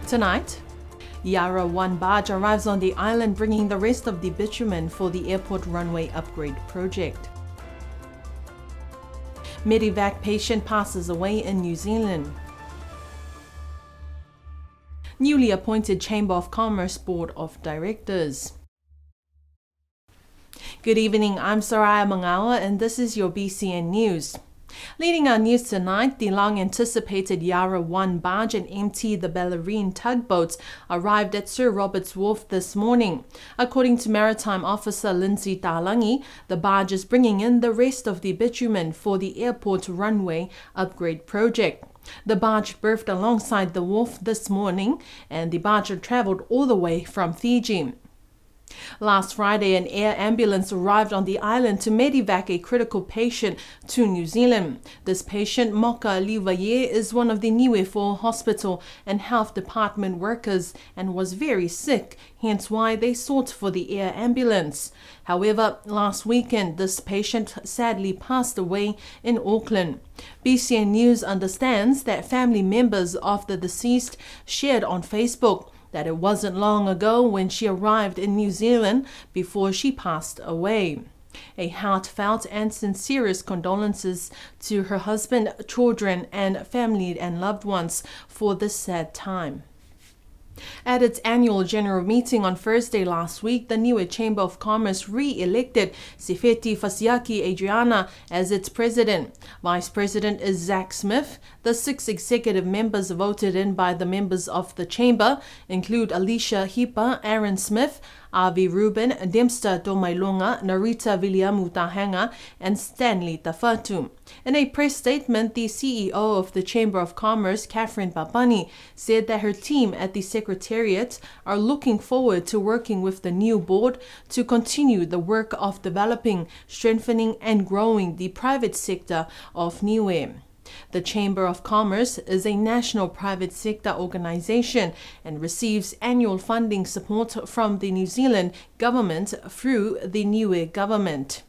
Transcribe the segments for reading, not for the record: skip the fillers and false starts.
Tonight, Yara 1 barge arrives on the island bringing the rest of the bitumen for the airport runway upgrade project. Medevac patient passes away in New Zealand. Newly appointed Chamber of Commerce Board of Directors. Good evening, I'm Soraya Mangawa and this is your BCN News. Leading our news tonight, the long-anticipated Yara 1 barge and MT the Bellarine tugboats arrived at Sir Robert's Wharf this morning. According to Maritime Officer Lindsay Talangi, the barge is bringing in the rest of the bitumen for the airport runway upgrade project. The barge berthed alongside the wharf this morning and the barge had travelled all the way from Fiji. Last Friday, an air ambulance arrived on the island to medevac a critical patient to New Zealand. This patient, Moka Livaye, is one of the Niue 4 Hospital and Health Department workers and was very sick, hence why they sought for the air ambulance. However, last weekend, this patient sadly passed away in Auckland. BCN News understands that family members of the deceased shared on Facebook that it wasn't long ago when she arrived in New Zealand before she passed away. A heartfelt and sincerest condolences to her husband, children, and family and loved ones for this sad time. At its annual general meeting on Thursday last week, the Niue Chamber of Commerce re-elected Sifeti Fasiaki Adriana as its president. Vice President is Zach Smith. The 6 executive members voted in by the members of the chamber include Alicia Hipa, Aaron Smith, Avi Rubin, Dempster Tomailonga, Narita Viliamu Tahanga, and Stanley Tafatu. In a press statement, the CEO of the Chamber of Commerce, Catherine Papani, said that her team at the Secretariat are looking forward to working with the new board to continue the work of developing, strengthening, and growing the private sector of Niue. The Chamber of Commerce is a national private sector organization and receives annual funding support from the New Zealand government through the Niue government.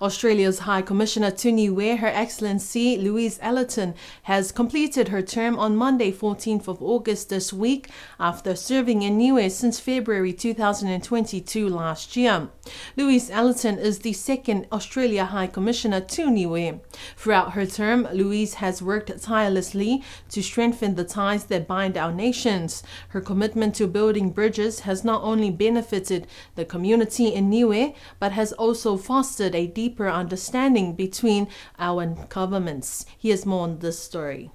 Australia's High Commissioner to Niue, Her Excellency Louise Ellerton, has completed her term on Monday, 14th of August this week after serving in Niue since February 2022 last year. Louise Ellerton is the second Australia High Commissioner to Niue. Throughout her term, Louise has worked tirelessly to strengthen the ties that bind our nations. Her commitment to building bridges has not only benefited the community in Niue, but has also fostered a deeper understanding between our governments. Here's more on this story.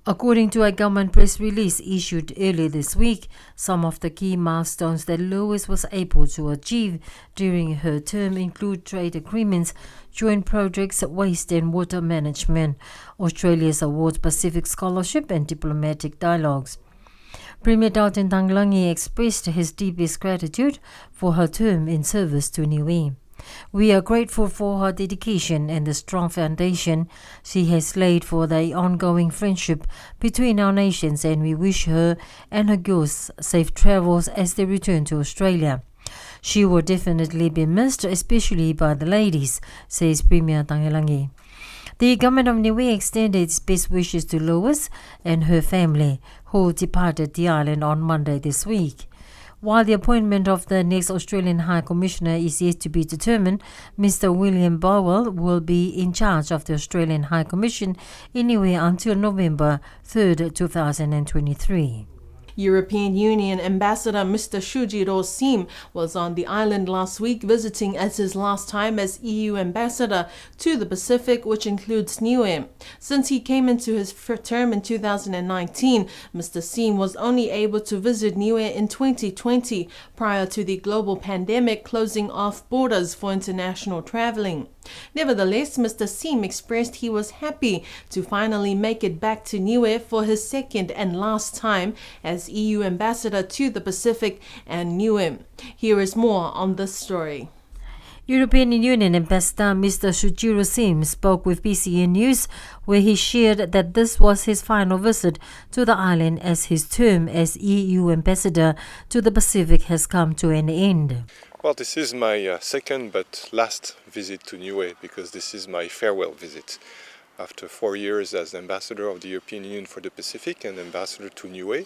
According to a government press release issued earlier this week, some of the key milestones that Lois was able to achieve during her term include trade agreements, joint projects, waste and water management, Australia's Awards Pacific Scholarship and diplomatic dialogues. Premier Dalton Tanglangi expressed his deepest gratitude for her term in service to Niue. We are grateful for her dedication and the strong foundation she has laid for the ongoing friendship between our nations, and we wish her and her girls safe travels as they return to Australia. She will definitely be missed, especially by the ladies, says Premier Tanglangi. The government of Niue extended its best wishes to Lois and her family, who departed the island on Monday this week. While the appointment of the next Australian High Commissioner is yet to be determined, Mr. William Bowell will be in charge of the Australian High Commission anyway until November 3rd, 2023. European Union Ambassador Mr. Shujiro Sim was on the island last week visiting as his last time as EU Ambassador to the Pacific, which includes Niue. Since he came into his term in 2019, Mr. Sim was only able to visit Niue in 2020 prior to the global pandemic closing off borders for international traveling. Nevertheless, Mr. Sim expressed he was happy to finally make it back to Niue for his second and last time as EU Ambassador to the Pacific and Niue. Here is more on this story. European Union Ambassador Mr. Shujiro Sim spoke with BCN News, where he shared that this was his final visit to the island as his term as EU Ambassador to the Pacific has come to an end. Well, this is my second but last visit to Niue, because this is my farewell visit. After 4 years as Ambassador of the European Union for the Pacific and Ambassador to Niue,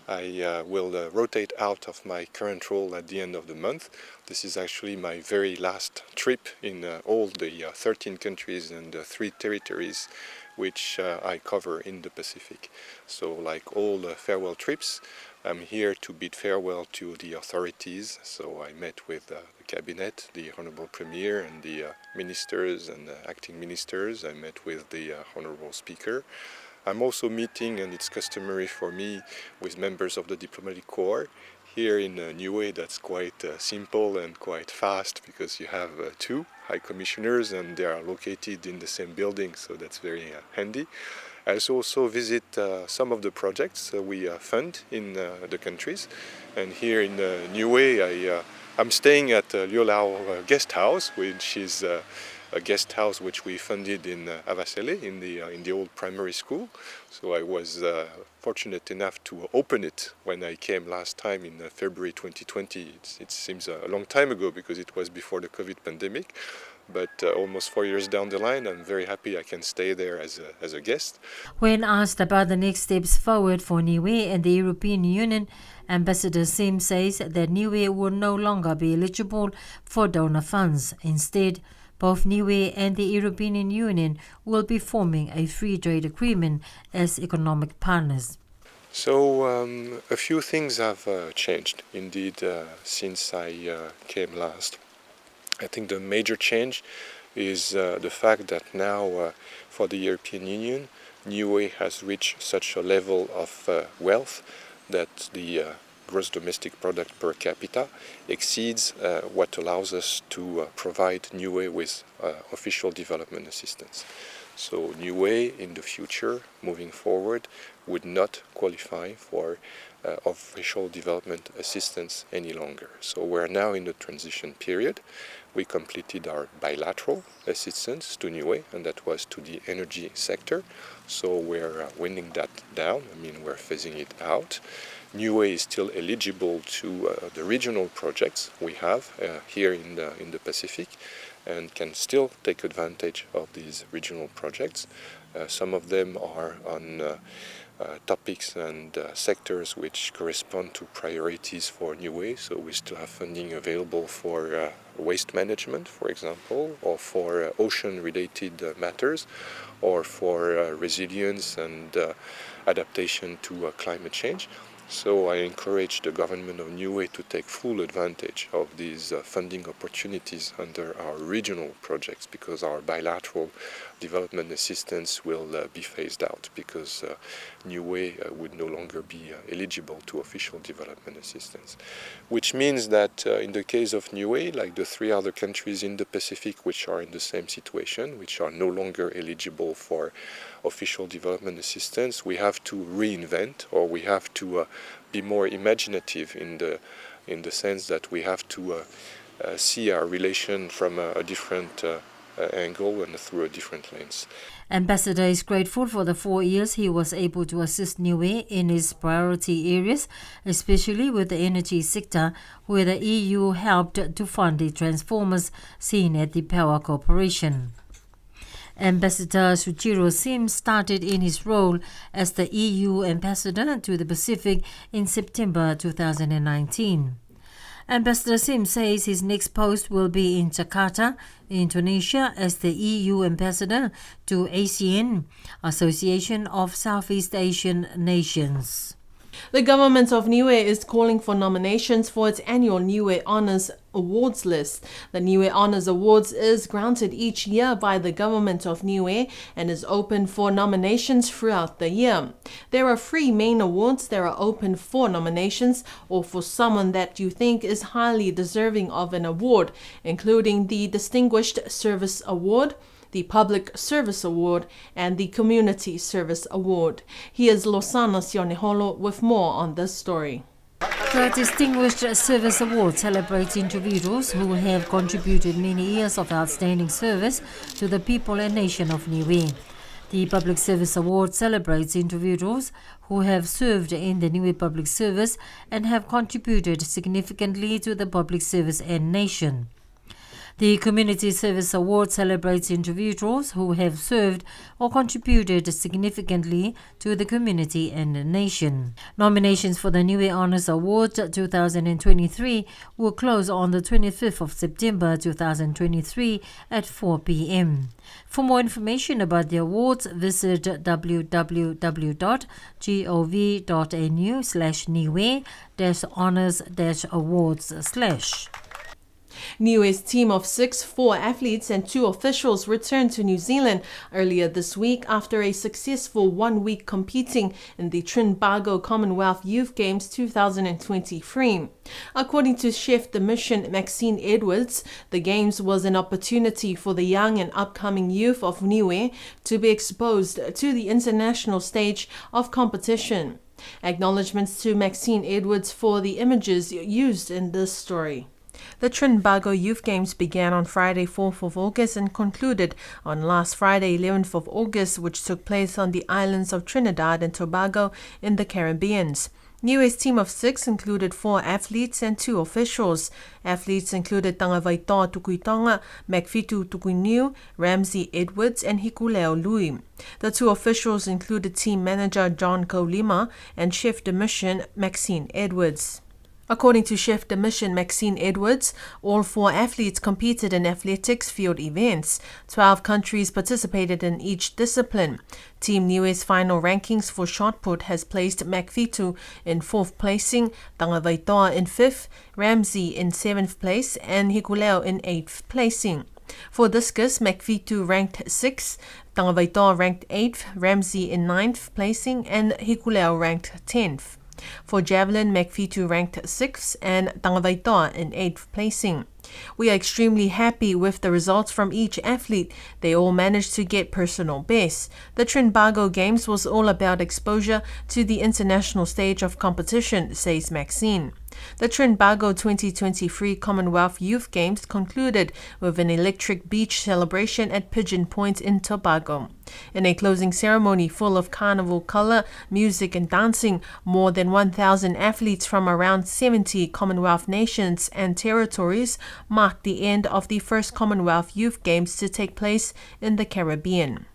I will rotate out of my current role at the end of the month. This is actually my very last trip in all the 13 countries and 3 territories which I cover in the Pacific. So like all farewell trips, I'm here to bid farewell to the authorities. So I met with the cabinet, the Honorable Premier and the ministers and acting ministers. I met with the Honorable Speaker. I'm also meeting, and it's customary for me, with members of the diplomatic corps. Here in Niue, that's quite simple and quite fast because you have 2 high commissioners and they are located in the same building, so that's very handy. I also visit some of the projects we fund in the countries. And here in Niue, I'm staying at Liolao Guest House, which is a guest house which we funded in Avasele, in the old primary school. So I was fortunate enough to open it when I came last time in February 2020. It seems a long time ago because it was before the COVID pandemic. But almost 4 years down the line, I'm very happy I can stay there as a guest. When asked about the next steps forward for Niue and the European Union, Ambassador Sim says that Niue will no longer be eligible for donor funds. Instead, both Niue and the European Union will be forming a free trade agreement as economic partners. So a few things have changed indeed since I came last. I think the major change is the fact that now for the European Union, Niue has reached such a level of wealth that the gross domestic product per capita exceeds what allows us to provide Niue with official development assistance. So Niue in the future, moving forward, would not qualify for official development assistance any longer. So we're now in the transition period. We completed our bilateral assistance to Niue, and that was to the energy sector. So we're winding that down. We're phasing it out. Niue is still eligible to the regional projects we have here in the Pacific and can still take advantage of these regional projects. Some of them are on topics and sectors which correspond to priorities for Niue. So we still have funding available for waste management, for example, or for ocean-related matters, or for resilience and adaptation to climate change. So I encourage the government of Niue to take full advantage of these funding opportunities under our regional projects, because our bilateral development assistance will be phased out, because Niue would no longer be eligible to official development assistance. Which means that in the case of Niue, like the 3 other countries in the Pacific which are in the same situation, which are no longer eligible for official development assistance, we have to reinvent, or we have to be more imaginative in the sense that we have to see our relation from a different angle and through a different lens. Ambassador is grateful for the 4 years he was able to assist Niue in his priority areas, especially with the energy sector, where the EU helped to fund the transformers seen at the Power Corporation. Ambassador Suchiro Sim started in his role as the EU ambassador to the Pacific in September 2019. Ambassador Sim says his next post will be in Jakarta, Indonesia, as the EU ambassador to ASEAN, Association of Southeast Asian Nations. The government of Niue is calling for nominations for its annual Niue Honours Awards list. The Niue Honours Awards is granted each year by the government of Niue and is open for nominations throughout the year. There are 3 main awards that are open for nominations, or for someone that you think is highly deserving of an award, including the Distinguished Service Award, the Public Service Award, and the Community Service Award. Here's Losana Sioneholo with more on this story. The Distinguished Service Award celebrates individuals who have contributed many years of outstanding service to the people and nation of Niue. The Public Service Award celebrates individuals who have served in the Niue Public Service and have contributed significantly to the public service and nation. The Community Service Award celebrates individuals who have served or contributed significantly to the community and the nation. Nominations for the Niue Honours Award 2023 will close on the 25th of September 2023 at 4 p.m. For more information about the awards, visit www.gov.nu/niue-honours-awards/. Niue's team of 4 athletes and 2 officials returned to New Zealand earlier this week after a successful 1 week competing in the Trinbago Commonwealth Youth Games 2023. According to chef de mission Maxine Edwards, the Games was an opportunity for the young and upcoming youth of Niue to be exposed to the international stage of competition. Acknowledgements to Maxine Edwards for the images used in this story. The Trinbago Youth Games began on Friday 4th of August and concluded on last Friday 11th of August, which took place on the islands of Trinidad and Tobago in the Caribbean. Niue's team of 6 included 4 athletes and 2 officials. Athletes included Tangavaitoa Tukuitonga, Macfitu Tukuiniu, Ramsey Edwards, and Hikuleo Lui. The 2 officials included team manager John Kolima and chef de mission Maxine Edwards. According to chef de mission Maxine Edwards, all 4 athletes competed in athletics field events. 12 countries participated in each discipline. Team Niue's final rankings for shot put has placed Macfitu in 4th placing, Tangavaitoa in 5th, Ramsey in 7th place, and Hikuleo in 8th placing. For discus, Macfitu ranked 6th, Tangavaitoa ranked 8th, Ramsey in 9th placing, and Hikuleo ranked 10th. For javelin, Macfitu ranked 6th and Tangavaitoa in 8th placing. We are extremely happy with the results from each athlete. They all managed to get personal best. The Trinbago Games was all about exposure to the international stage of competition, says Maxine. The Trinbago 2023 Commonwealth Youth Games concluded with an electric beach celebration at Pigeon Point in Tobago. In a closing ceremony full of carnival color, music and dancing, more than 1,000 athletes from around 70 Commonwealth nations and territories marked the end of the first Commonwealth Youth Games to take place in the Caribbean.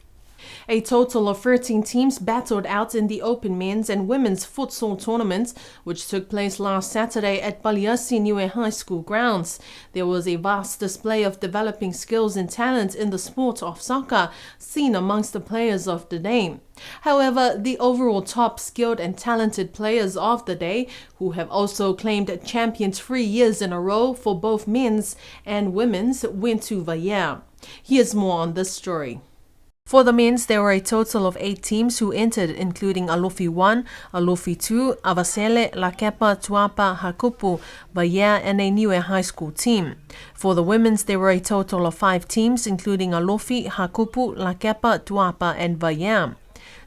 A total of 13 teams battled out in the open men's and women's futsal tournaments, which took place last Saturday at Baliasi Niue High School grounds. There was a vast display of developing skills and talent in the sport of soccer seen amongst the players of the day. However, the overall top skilled and talented players of the day, who have also claimed champions 3 years in a row for both men's and women's, went to Vaea. Here's more on this story. For the men's, there were a total of 8 teams who entered, including Alofi 1, Alofi 2, Avasele, Lakepa, Tuapa, Hakupu, Vaea, and a Niue High School team. For the women's, there were a total of 5 teams, including Alofi, Hakupu, Lakepa, Tuapa, and Vaea.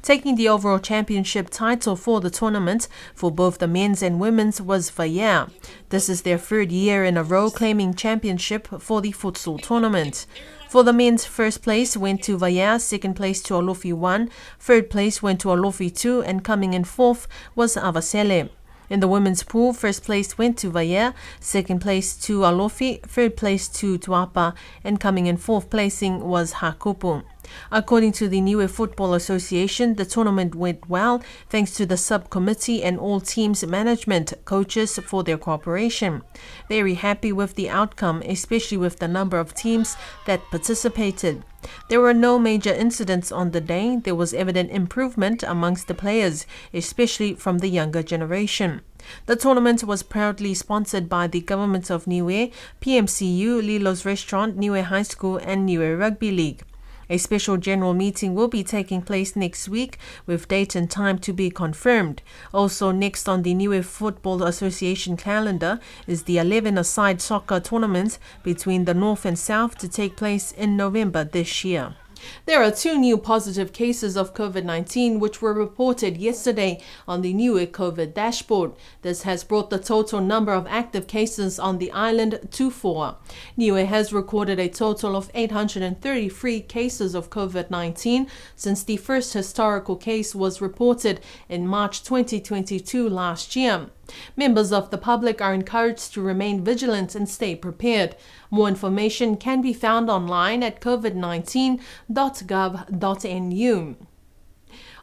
Taking the overall championship title for the tournament for both the men's and women's was Vaea. This is their 3rd year in a row claiming championship for the futsal tournament. For the men's, 1st place went to Vaea, 2nd place to Alofi 1, 3rd place went to Alofi 2, and coming in 4th was Avasele. In the women's pool, 1st place went to Vaea, 2nd place to Alofi, 3rd place to Tuapa, and coming in 4th placing was Hakupu. According to the Niue Football Association, the tournament went well thanks to the subcommittee and all teams' management coaches for their cooperation. Very happy with the outcome, especially with the number of teams that participated. There were no major incidents on the day. There was evident improvement amongst the players, especially from the younger generation. The tournament was proudly sponsored by the Government of Niue, PMCU, Lilo's Restaurant, Niue High School, and Niue Rugby League. A special general meeting will be taking place next week with date and time to be confirmed. Also next on the Niue Football Association calendar is the 11-a-side soccer tournament between the North and South to take place in November this year. There are 2 new positive cases of COVID-19 which were reported yesterday on the Niue COVID dashboard. This has brought the total number of active cases on the island to 4. Niue has recorded a total of 833 cases of COVID-19 since the first historical case was reported in March 2022 last year. Members of the public are encouraged to remain vigilant and stay prepared. More information can be found online at covid19.gov.nu.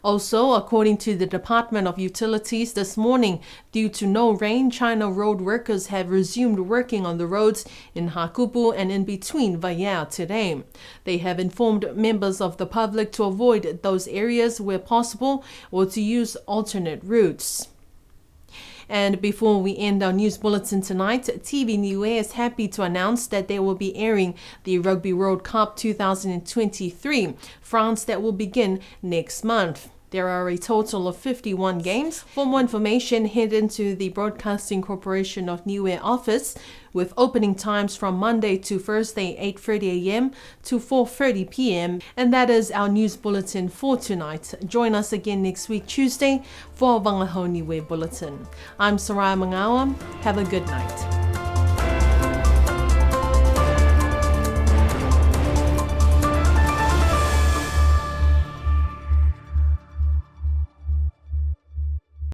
Also, according to the Department of Utilities this morning, due to no rain, China road workers have resumed working on the roads in Hakupu and in between Vaya today. They have informed members of the public to avoid those areas where possible or to use alternate routes. And before we end our news bulletin tonight, TV Niue is happy to announce that they will be airing the Rugby World Cup 2023, France, that will begin next month. There are a total of 51 games. For more information, head into the Broadcasting Corporation of Niue office, with opening times from Monday to Thursday, 8:30 a.m. to 4:30 p.m. And that is our news bulletin for tonight. Join us again next week, Tuesday, for our Wangaho Niue Bulletin. I'm Soraya Mangawa. Have a good night.